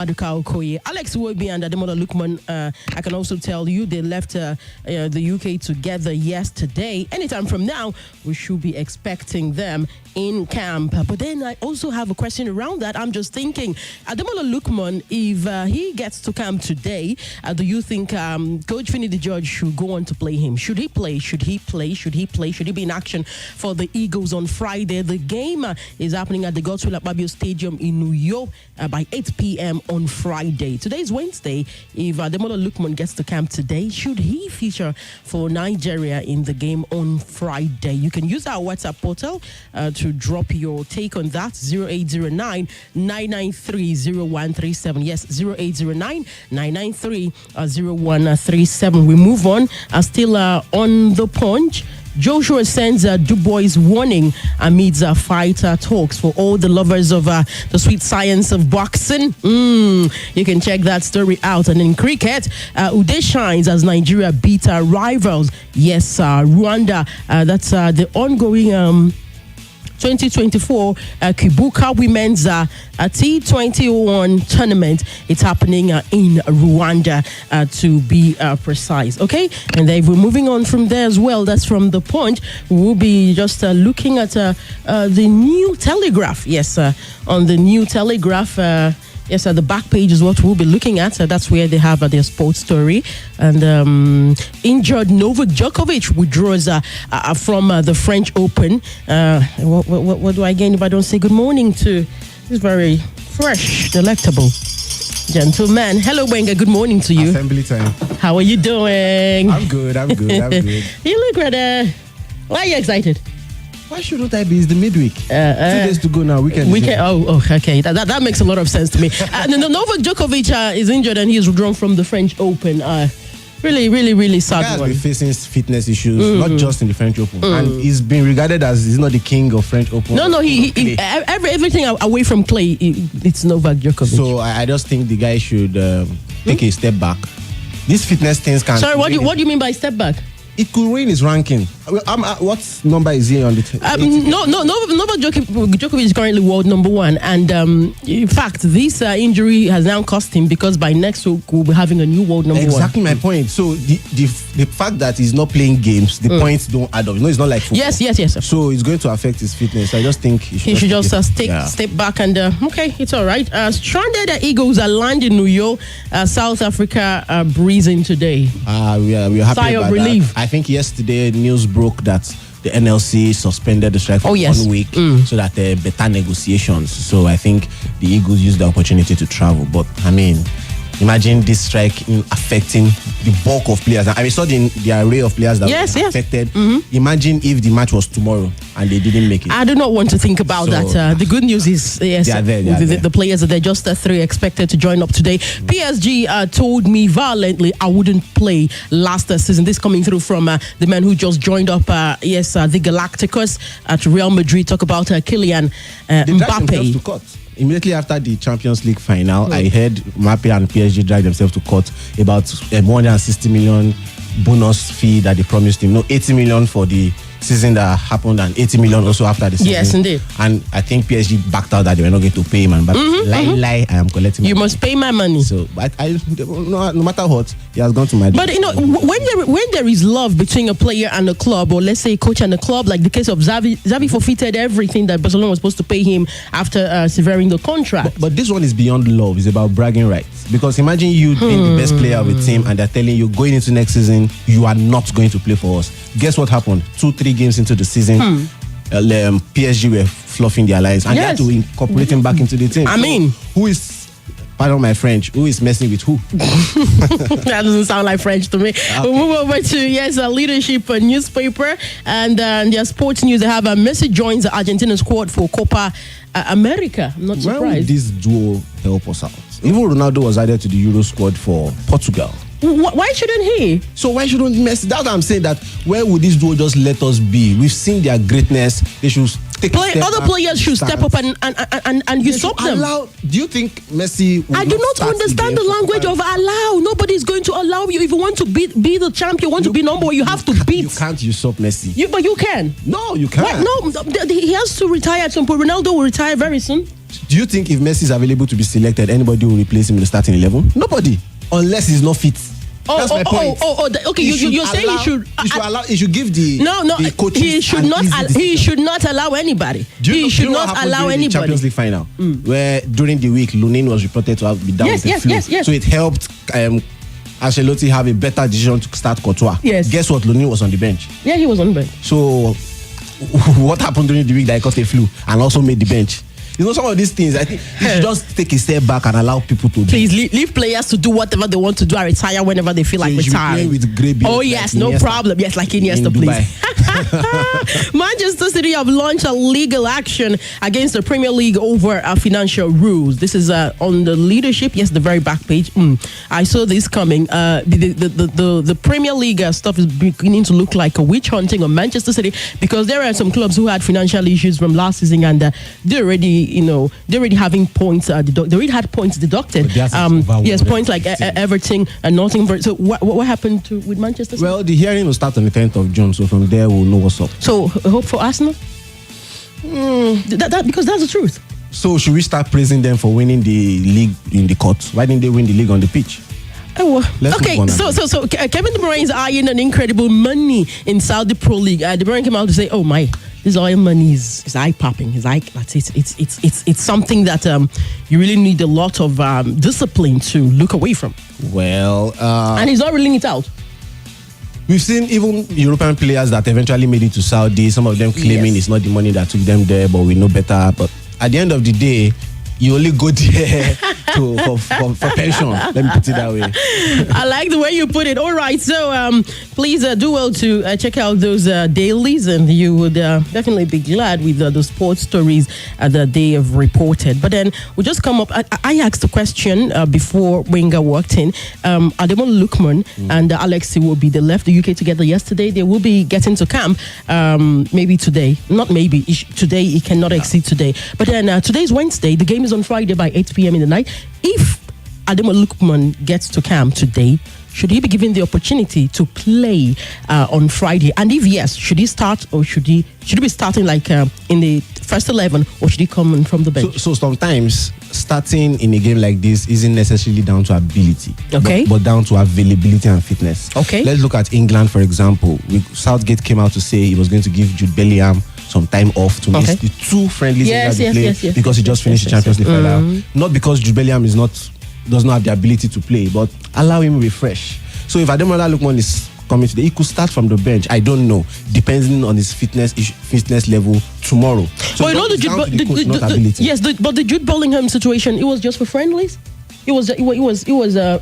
Aduka Okoye, Alex Iwobi and Ademola Lookman. I can also tell you they left the UK together yesterday. Anytime from now, we should be expecting them in camp. But then I also have a question around that. I'm just thinking, Ademola Lookman, if he gets to camp today, do you think Coach Finidi George should go on to play him? Should he play? Should he play? Should he play? Should he be in action for the Eagles on Friday? The game is happening at the Godswill Akpabio Stadium in New York by 8 p.m. on Friday. Today is Wednesday. If Ademola Lookman gets to camp today, should he feature for Nigeria in the game on Friday? You can use our WhatsApp portal to drop your take on that. 0809-993-0137. Yes, 0809-993-0137. We move on. Still on the punch. Joshua sends Dubois warning amidst fighter talks for all the lovers of the sweet science of boxing. You can check that story out. And in cricket, Uday shines as Nigeria beat rivals. Yes, Rwanda. That's the ongoing 2024 Kibuka Women's T21 tournament. It's happening in Rwanda, to be precise. Okay, and then we're moving on from there as well. That's from the Punch. We'll be just looking at the New Telegraph. Yes, on the New Telegraph. Yes, the back page is what we'll be looking at. That's where they have their sports story. And injured Novak Djokovic withdraws from the French Open. What do I gain if I don't say good morning to this very fresh, delectable gentleman? Hello, Wenga. Good morning to you. Assembly time. How are you doing? I'm good. You look rather... Why are you excited? Why shouldn't I be? It's the midweek. 2 days to go now. Weekend. Oh, okay. That makes a lot of sense to me. Novak Djokovic is injured and he's withdrawn from the French Open. Really sad. He has been facing fitness issues, not just in the French Open, and he's been regarded as he's not the king of French Open. No, he everything away from clay. It's Novak Djokovic. So I just think the guy should take a step back. These fitness things can. Sorry, what do you mean by step back? It could ruin his ranking. What number is he on the Novak Djokovic is currently world number 1. And in fact, this injury has now cost him, because by next week we'll be having a new world number 1. Exactly my point. So the fact that he's not playing games, the points don't add up. It's not like football. Yes. So it's going to affect his fitness. I just think he should just step back and okay, it's all right. Stranded Eagles are landing in New York, South Africa, breezing today. We are happy Sigh about of relief. That. I think yesterday news broke that the NLC suspended the strike for 1 week so that better negotiations. So I think the Eagles used the opportunity to travel. But I mean, imagine this strike affecting the bulk of players. I saw the array of players that were affected. Imagine if the match was tomorrow and they didn't make it. I do not want to think about that. The good news is, yes, the players are there. Just 3 expected to join up today. PSG told me violently I wouldn't play last season. This coming through from the man who just joined up, the Galacticos at Real Madrid. Talk about Kylian Mbappe. To court. Immediately after the Champions League final, I heard Mbappe and PSG drag themselves to court about 160 million bonus fee that they promised him. No, 80 million for the season that happened and 80 million also after the season. Yes, indeed. And I think PSG backed out that they were not going to pay him. And lie, I am collecting. You must pay my money. So, but no matter what, he has gone to Madrid. But when there is love between a player and a club, or let's say a coach and a club, like the case of Xavi forfeited everything that Barcelona was supposed to pay him after severing the contract. But this one is beyond love. It's about bragging rights. Because imagine you being the best player of a team and they're telling you going into next season you are not going to play for us. Guess what happened? 2-3 games into the season, PSG were fluffing their lines and they had to incorporate him back into the team. I mean, who is, pardon my French, who is messing with who? That doesn't sound like French to me. Okay. We'll move over to a leadership newspaper and their sports news. They have Messi joins the Argentina squad for Copa America. I'm not surprised. Why would this duo help us out? Even Ronaldo was added to the Euro squad for Portugal. Why shouldn't he? So why shouldn't Messi? That's what I'm saying, that where would this duo just let us be? We've seen their greatness. They should take other players should step up and usurp them. Do you think Messi I do not understand the language of allow. Nobody's going to allow you. If you want to be the champion, want to be number one, you have to beat. You can't usurp Messi. But you can. No, you can't. No, he has to retire at some point. Ronaldo will retire very soon. Do you think if Messi is available to be selected, anybody will replace him in the starting 11? Nobody, unless he's not fit. That's my point. Okay. You're saying he should give the the coaches. He should not allow anybody. He should not allow anybody. The Champions League final, where during the week Lunin was reported to have been down with the flu. Yes. So it helped Ancelotti have a better decision to start Courtois. Yes. Guess what? Lunin was on the bench. Yeah, he was on the bench. So what happened during the week that he caught a flu and also made the bench? You know, some of these things, I think you should just take a step back and allow people to please leave players to do whatever they want to do and retire whenever they feel like retiring. With Grey yes, like no problem. Yes, like Iniesta, please. Manchester City have launched a legal action against the Premier League over financial rules. This is on the leadership. Yes, the very back page. I saw this coming. The Premier League stuff is beginning to look like a witch hunting on Manchester City because there are some clubs who had financial issues from last season and they're already having points. They already had points deducted. Yes, points like Everton and Nottingham. So what happened with Manchester City? Well, the hearing will start on the 10th of June. So from there, we'll know what's up. So hope for Arsenal? Because that's the truth. So should we start praising them for winning the league in the court? Why didn't they win the league on the pitch? Okay, so Kevin De Bruyne is eyeing an incredible money in Saudi Pro League. De Bruyne came out to say, "Oh my, this oil money is eye popping. It's something that you really need a lot of discipline to look away from." Well, and he's not ruling it out. We've seen even European players that eventually made it to Saudi. Some of them claiming it's not the money that took them there, but we know better. But at the end of the day, you only go there for pension. Let me put it that way. I like the way you put it. All right, so please do well to check out those dailies, and you would definitely be glad with the sports stories that they have reported. But then we just come up. I asked a question before Wenger walked in. Ademon Lukman and Alex Iwobi, they left the UK together yesterday. They will be getting to camp maybe today. Not maybe. Today, it cannot exceed today. But then today is Wednesday. The game is on Friday by 8 p.m. in the night. If Ademon Lukman gets to camp today, should he be given the opportunity to play on Friday? And if yes, should he start or should he be starting like in the first 11 or should he come in from the bench? So sometimes starting in a game like this isn't necessarily down to ability, but down to availability and fitness. Okay. Let's look at England, for example. Southgate came out to say he was going to give Jude Bellingham some time off to miss the two friendlies because he just finished the Champions League final. Not because Jude Bellingham does not have the ability to play, but allow him refresh. So if Ademola Lookman is coming today, he could start from the bench. I don't know, depending on his fitness level tomorrow. So but you know but the Jude Bellingham situation, it was just for friendlies. It was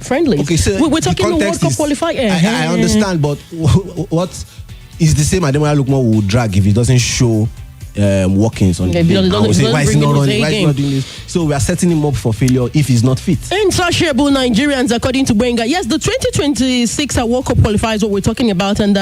friendlies. Okay, so we're talking the World Cup qualifier. I understand, but what is the same Ademola Lookman will drag if he doesn't show workings on the game. Why is he not running? Why is he not doing this? So we are setting him up for failure if he's not fit. Insatiable Nigerians, according to Wenger. Yes, the 2026 World Cup qualifier is what we're talking about, and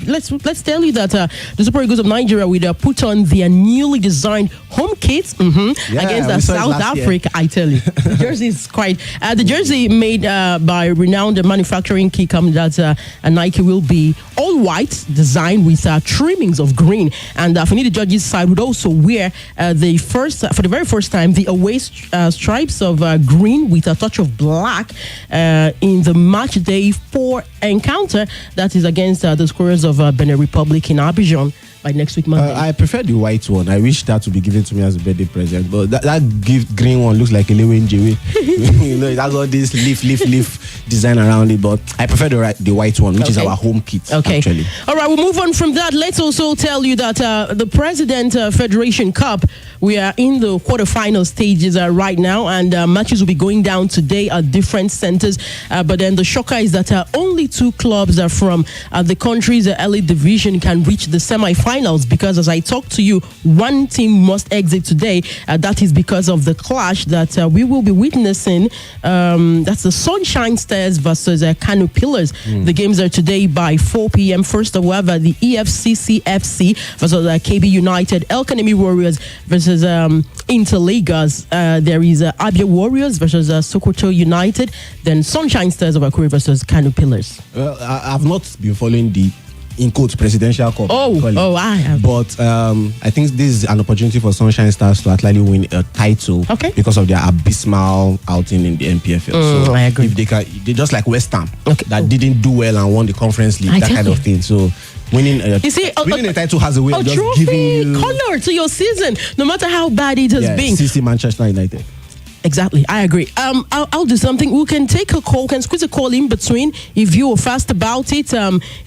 let's tell you that the Super Eagles of Nigeria will put on their newly designed home kits against South Africa. I tell you, the jersey is quite. The jersey made by renowned manufacturing key company that Nike will be all white, designed with trimmings of green, and Finidi Judges side would also wear for the very first time the away stripes of green with a touch of black in the match day 4 encounter that is against the Squares of Benin Republic in Abidjan by next week Monday. I prefer the white one. I wish that would be given to me as a birthday present, but that gift green one looks like a Lewe Njewe. You know, it has all this leaf design around it, but I prefer the white one, which is our home kit. Actually. All right, we'll move on from that. Let's also tell you that the President Federation Cup, we are in the quarterfinal stages right now, and matches will be going down today at different centers. But then the shocker is that only 2 clubs from the country's elite division can reach the semi-finals, because as I talk to you, one team must exit today. That is because of the clash that we will be witnessing. That's the Sunshine Stars versus Kano Pillars. The games are today by 4 p.m. First, however, the EFCCFC versus KB United, El Kanemi Warriors versus Inter Lagos. There is Abia Warriors versus Sokoto United. Then Sunshine Stars of Akure versus Kano Pillars. Well, I've not been following the in quotes, presidential cup. I have. But I think this is an opportunity for Sunshine Stars to actually win a title because of their abysmal outing in the NPFL. So I agree. If they just like West Ham that didn't do well and won the Conference League, that kind of thing. So winning a title has a way of just giving you color to your season, no matter how bad it has been. CC Manchester United. Exactly, I agree. I'll do something. We can take a call, can squeeze a call in between if you are fast about it.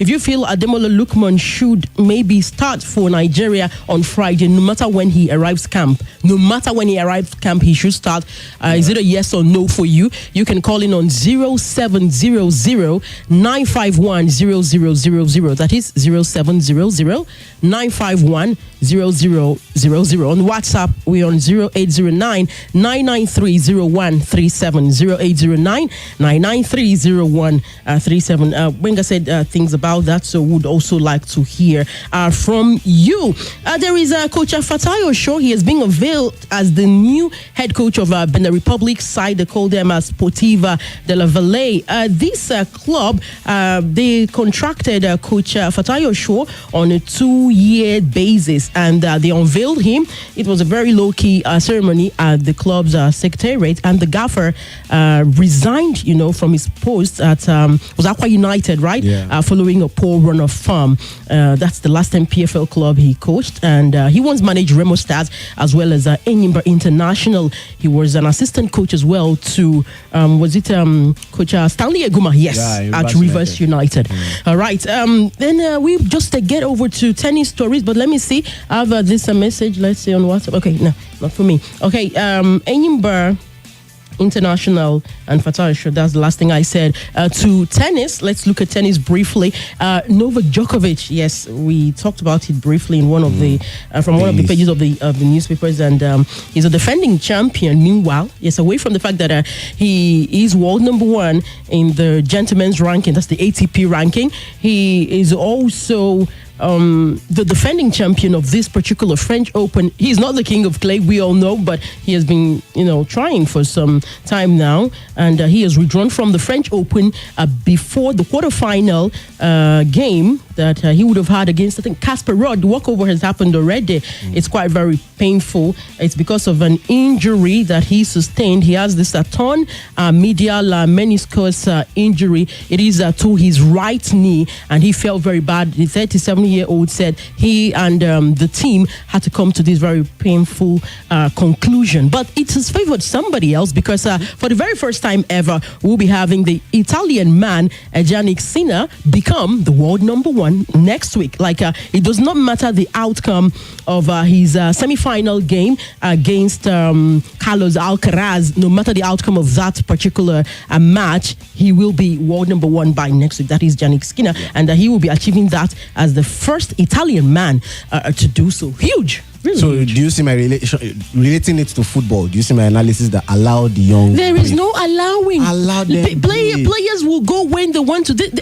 If you feel Ademola Lookman should maybe start for Nigeria on Friday, no matter when he arrives camp. No matter when he arrives camp, he should start. Is it a yes or no for you? You can call in on 0700-951-0000. That is 0700-951-0000. On WhatsApp, we're on 0809-993-0137, 0809-993-0137. Wenga said things about that, so would also like to hear from you. There is Coach Fatayo Show. He has been unveiled as the new head coach of Benin Republic side. They call them as Sportiva de la Vallée. This club, they contracted Coach Fatayo Show on a 2-year basis, and they unveiled him. It was a very low-key ceremony at the club's secretariat, and the gaffer resigned, from his post at was Aqua United, right? Following a poor run of form. That's the last MPFL club he coached, and he once managed Remo Stars as well as Enyimba International. He was an assistant coach as well to Coach Stanley Eguma? Yes, at Rivers United. All right. Then we just get over to tennis stories, but let me see. I have this message. Let's see on WhatsApp. Okay, no, not for me. Okay, Enyimba International and Fatayo, that's the last thing I said. To tennis, let's look at tennis briefly. Novak Djokovic, yes, we talked about it briefly in one of the from one of the pages of the newspapers, and he's a defending champion. Meanwhile, yes, away from the fact that he is world number 1 in the gentleman's ranking, that's the ATP ranking, he is also the defending champion of this particular French Open. He's not the king of clay, we all know, but he has been, trying for some time now, and he has withdrawn from the French Open before the quarterfinal game that he would have had against, I think, Casper Ruud. The walkover has happened already. It's quite very painful. It's because of an injury that he sustained. He has this torn medial meniscus injury. It is to his right knee, and he felt very bad. The 37-year-old said he and the team had to come to this very painful conclusion. But it has favored somebody else, because for the very first time ever, we'll be having the Italian man, Jannik Sinner, become the world number 1 next week. It does not matter the outcome of his semi-final game against Carlos Alcaraz. No matter the outcome of that particular match, he will be world number 1 by next week. That is Jannik Sinner, and he will be achieving that as the first Italian man to do so. Huge. Really so huge. Do you see my relating it to football? Do you see my analysis that allow the young? There is no allowing. Allow them. Players will go when they want to. Let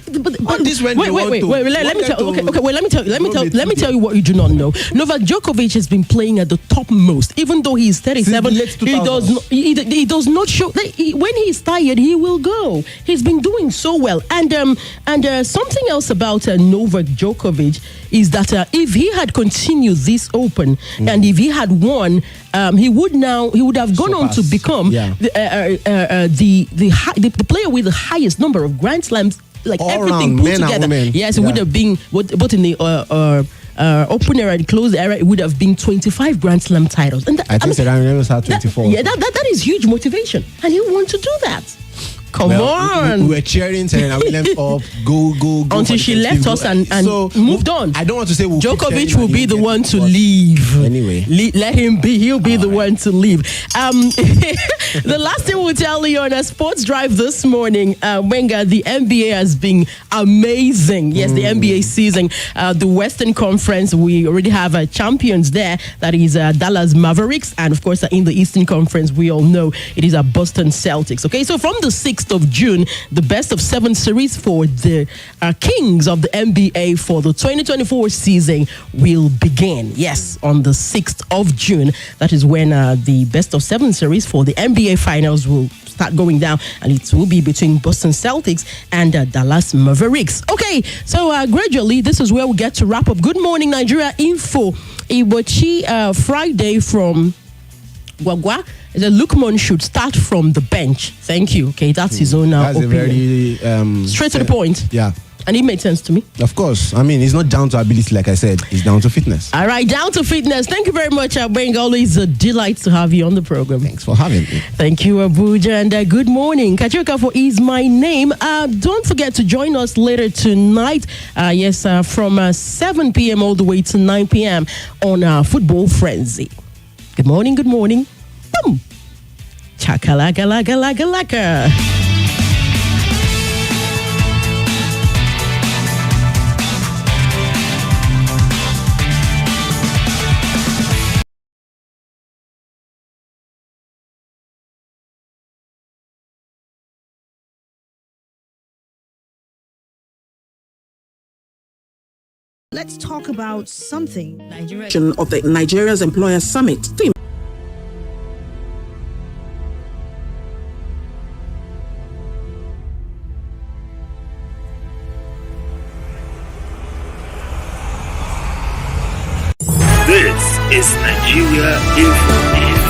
me tell you what you do not know. Novak Djokovic has been playing at the topmost, even though he is 37. He does not show. When he's tired, he will go. He's been doing so well, and something else about Novak Djokovic is that if he had continued this Open and if he had won, he would have gone on to become the player with the highest number of Grand Slams, all everything put together. Yes, it would have been both in the opener and close era, it would have been 25 Grand Slam titles. And I think Serena Williams had 24. That is huge motivation, and he wants to do that. Come on. We were cheering Serena Williams up, go. Until she left us and moved on. I don't want to say Djokovic will be the one to leave. Anyway. Let him be. He'll be the one to leave. The last thing we'll tell you on a sports drive this morning, Wenga, the NBA has been amazing. Yes, the NBA season. The Western Conference, we already have champions there. That is Dallas Mavericks. And of course, in the Eastern Conference, we all know it is Boston Celtics. Okay, so from the 6 6th of June, the best of 7 series for the Kings of the NBA for the 2024 season will begin. Yes, on the 6th of June. That is when the best of 7 series for the NBA Finals will start going down, and it will be between Boston Celtics and Dallas Mavericks. Okay, so gradually, this is where we get to wrap up. Good morning, Nigeria Info. Ibochi Friday from Gwagwa. The Lukman should start from the bench. Thank you. Okay, that's his own That's opinion. a very straight to the point. Yeah. And it made sense to me. Of course. I mean, it's not down to ability, like I said. It's down to fitness. All right, down to fitness. Thank you very much, Abeng. Always a delight to have you on the program. Thanks for having me. Thank you, Abuja, and good morning. Kachokafo is my name. Don't forget to join us later tonight. From 7 p.m. all the way to 9 p.m. on Football Frenzy. Good morning, good morning. Boom. Chakalaka-laka-laka-laka. Let's talk about something. Of the Nigeria's Employer Summit theme. This is Nigeria Info.